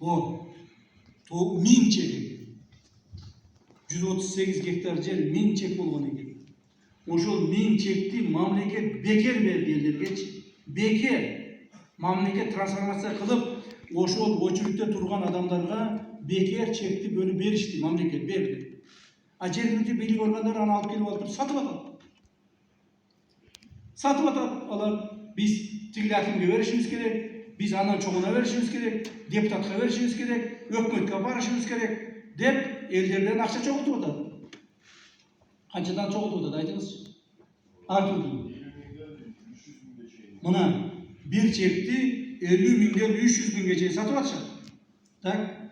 1000 чек. 138 гектар жер 1000 чек болгон экен. Ошол 1000 чекти мамлекет бекер берди элдерге. Бекер. Мамлекет трансформация кылып, ошол очередте турган адамдарга бекер чекти бөлүп беришти, мамлекет берди. А жергиликтүү бийлик органдары аны алып келип алып сатып атат. Сатып атат. Алар биз тигил акимге беришибиз керек, биз андан чоңуна беришибиз керек, депутатка беришибиз керек, өкмөткө барышыбыз керек деп элдерден акча чогултуп атат. Канчадан чогултуп атат айтыңызчы? Ар түрдүү. Мына bir çekti 50 minden 300 bin geçeyi satıp atacak. Tak?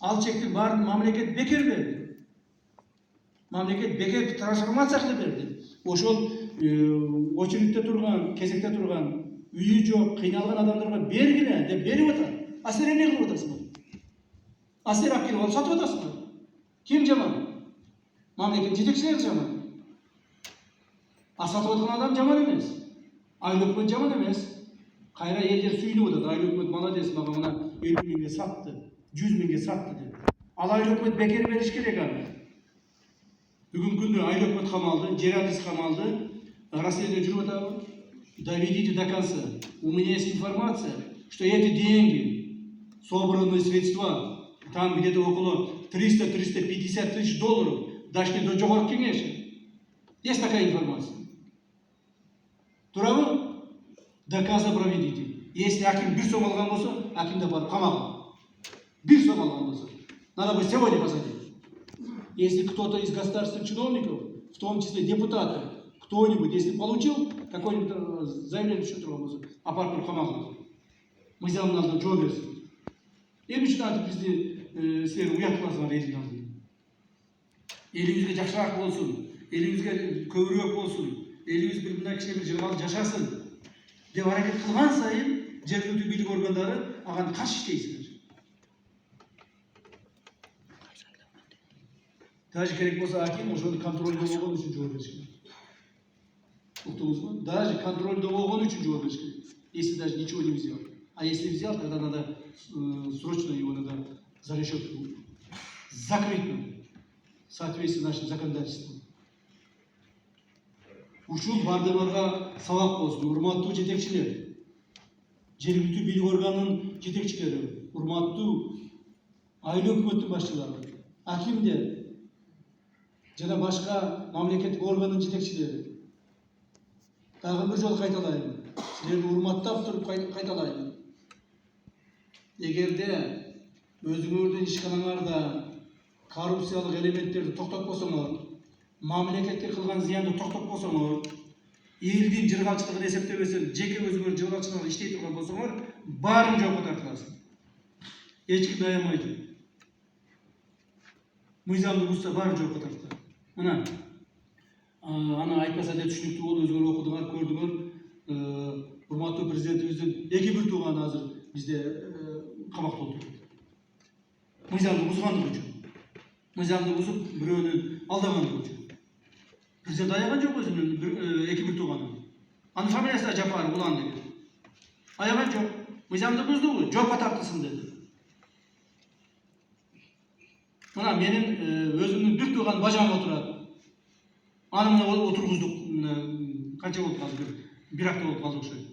Al çekti var mamleket beker verdi. Mamleket beker transformasya kılıp verdi. Oşol очередте turgan, kesekte turgan, үйü жоқ, kıynalıgan adamlarga bergile de berip atar. Asere ne kılıp atarsınlar? Asere akil olup satıp atarsınlar. Kim jaman? Mamleket жетекçileri jaman. Satıp atkan adam jaman emez. Aylı hükümet jaman emez. Kayra elder süylü odadı. Aylı hükümet malades bana ona 50 binge sattı. 100 binge sattı dedi. Al aylı hükümet bekeri veriş gerek abi. Bugün günde aylı hükümet kamaldı, Жерадис kamaldı. Расследование жүріп атабы. Доведите до конца. У меня есть информация, что эти деньги, собранные средства, там где-то около 300-350 тысяч долларов, дошли до Жогорку Кеңеши. Есть такая информация. Туравы? Доказа проведите. Если аким bir сом алган болсо, акимде барып камага. Bir сом алган болсо. Надо бы сегодня посадить. Если кто-то из государственных чиновников, в том числе депутаты, кто-нибудь, если получил какое-нибудь заявление счет болсо, апарып камага. Мы сделаем надо жол берсин. Эми үчүн айтып бизди силер уят кыласыңар элдин алдында. Элибизге жакшыраак болсун, элибизге көбүрөөк болсун, элибиз бир мындай кичине бир жыргалып жашасын деп аракет кылган сайын жергиликтүү бийлик органдары ага каршы иштейсиңер. Даже керек болсо аким ошону контролдо болгон үчүн жооп бериш керек. Уктуңузбу? Даже контролдо болгон үчүн жооп бериш керек. Если даже ничего не взял. А если взял, тогда надо срочно его надо за решетку закрыть в соответствии с нашим законодательством. Ушул бардыгыларга сабак болсун. Урматтуу жетекчилер, жергиликтүү бийлик органынын жетекчилери, урматтуу айыл өкмөттүн башчылары, акимдер жана башка мамлекеттик органдын жетекчилери. Дагы бир жолу кайталайм. Силерди урматтап туруп кайталайм. Эгерде өзүңөрдүн ишканаңарда коррупциялык элементтерди токтотпосоңор, мамлекетке кылган зыянды токтотпосоңор, элдин жыргалчылыгын эсептебесин, жеке өзүңөр жыргалчылыгын иштей турган болсоңор, баарын жокко тартыласың. Эч ким аямайды. Мыйзамды бузса баары жокко тартылат. Мына аны айтпаса да түшүнүктүү болду, өзүңөр окудуңар, көрдүңөр. Урматтуу президентибиздин эки бир тууганы азыр бизде камакта отурат. Мыйзамды бузгандыгы үчүн. Мыйзамды бузуп бирөөнү алдагандыгы үчүн. Президент аяган жок өзүнүн эки бир тууганын. Анын фамилиясы да Жапаров Улан деген. Аяган жок. Мыйзамды буздубу? Жокко тартылсын деди. Мына менин өзүмдүн бир тууган бажам отурат. Аны мына отургуздук канча болуп калды? Бир апта болуп калды окшойт.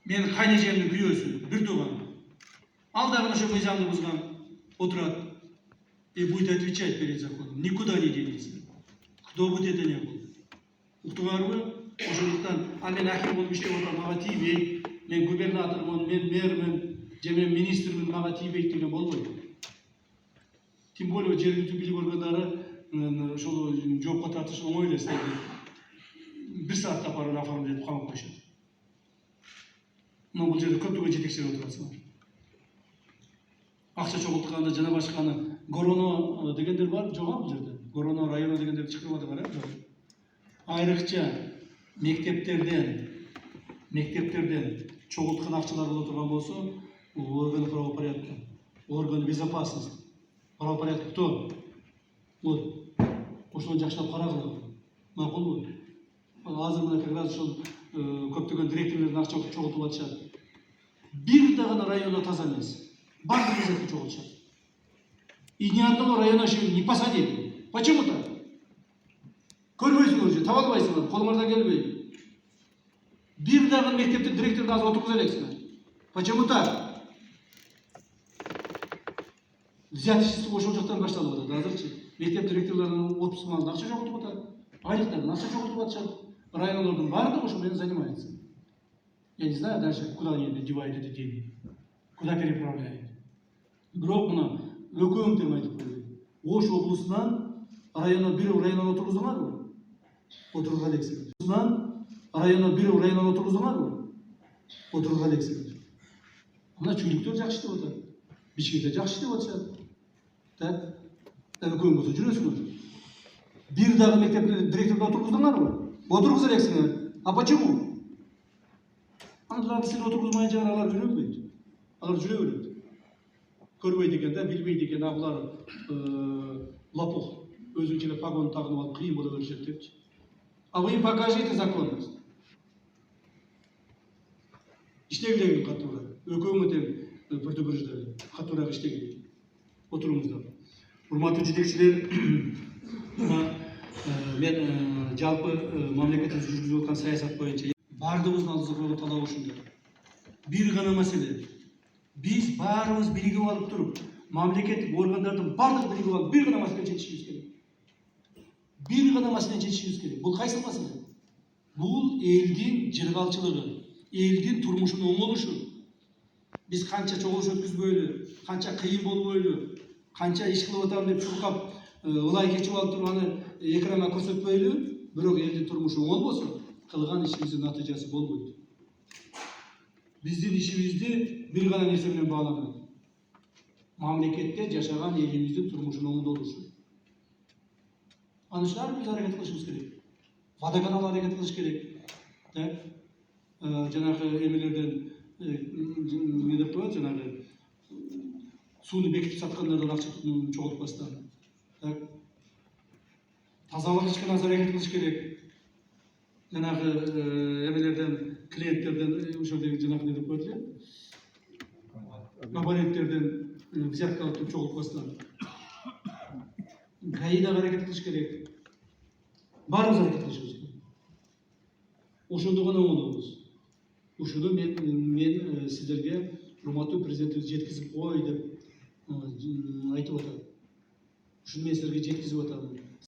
Менин кайнежемдин күйөөсү, бир тууган. Ал дагы ошо мыйзамды бузган, отурат и будет отвечать перед законом. Никуда не денется. Кто будет это не был. Уктуңарбы? Ошондуктан, мен аким болуп иштеп отурам, мага тийбейт, мен губернатормун, мен мэрмин, же мен министрмин, мага тийбейт деген болбойт. Тем более жергиликтүү бийлик органдары ошол жоопко тартыш оңой эле. Бир саатта барып оформлеп камап коюшат. Мына бул жерде көптөгөн жетекчилер отурасыңар. Акча чогултканда жана башканы Гороно дегендер бар, жок бул жерде. Гороно району дегендер чыгып атыптыр, жок. Айрыкча мектептерден чогулткан акчалар боло турган болсо, органы правопорядка, органы безопасности. Правопорядок кто? Вот. Ошону жакшылап карагыла. Макулбу? Азыр мына как раз ошол көптөгөн директорлордун акча чогултуп атышат. Bir дагы районо таза эмес. Бардык кезекти чогултушат. И ни одного района еще не посадили. Почему так? Көрбөйсүңөр же, таба албайсыңар, колуңардан келбейт. Бир дагы мектептин директорун азыр отургуза элексиңер. Почему так? Взяточество ошол жактан башталып атат азырчы. Мектеп директорлорунун отпускунун алдында акча жоготуп атат. Айлыктардан акча жоготуп атышат. Райондордун баардыгы ошо менен занимается. Я не знаю даже, куда они девают эти деньги. Куда переправляют. Бирок мына өкөм деп айтып коюю. Ош облусунан районно отургузуңарбы? Отургуза элексиңер. Районно отургузуңарбы? Отургуза элексиңер. Мына чүйлүктөр жакшы деп атат. Бишкекте жакшы деп атышат. Так, өкөм болсо жүрөсүңөр. Бир дагы мектеп директорун отургуздуңарбы? Отургуза элексиңер. А почему? Андайларды сен отургузмай жана алар жүрөбөйт. Алар жүрө берет. Көрбөйт экен да, билбейт экен, а булар лопух. Өзүнчө погон тагынып алып кыйын боло беришет депчи. А вы им покажите законность. Иштегиле катуура. Өкөмгө тең предупреждали. Катуураак иштегиле. Отуруңуздар. Урматтуу жетекчилер, мен жалпы мамлекеттин жүргүзүп аткан саясат боюнча бардыгыбыздын алдыбызда талап ушундай. Бир гана маселе. Биз баарыбыз биригип алып туруп, мамлекеттик органдардын бардыгы биригип алып бир гана маселени чечишибиз керек. Бир гана маселени чечишибиз керек. Бул кайсы маселе? Бул элдин жыргалчылыгы, элдин турмушунун оңолушу. Биз канча чогулуш өткүзбөйлү, канча кыйын болбойлу, канча иш кылып атам деп чуркап, ылай кечип алып туруп аны экранга көрсөтпөйлү, бирок элдин турмушу оңолбосо, кылган ишибиздин натыйжасы болбойт. Биздин ишибизди бир гана нерсе менен бааланат. Мамлекетте жашаган элибиздин турмушунун оңдолушу. Аны үчүн ар бирибиз аракет кылышыбыз керек. Водоканал аракет кылыш керек. Так? Жанагы эмелерден не деп коет, жанагы сууну бекитип саткандардан акча чогултпастан. Так? Тазалык ишкана аракет кылыш керек. Жанагы эмелерден, клиенттерден ошол жанагы не деп коет эле. Абоненттерден взятка алып чогултпастан. ГАИда аракет кылыш керек. Баарыбыз аракет кылышыбыз керек. Ошондо гана оңолобуз. Ушуну мен сиздерге урматтуу президентибиз жеткизип кой деп айтып атам. Ушуну мен сиздерге жеткизип атам.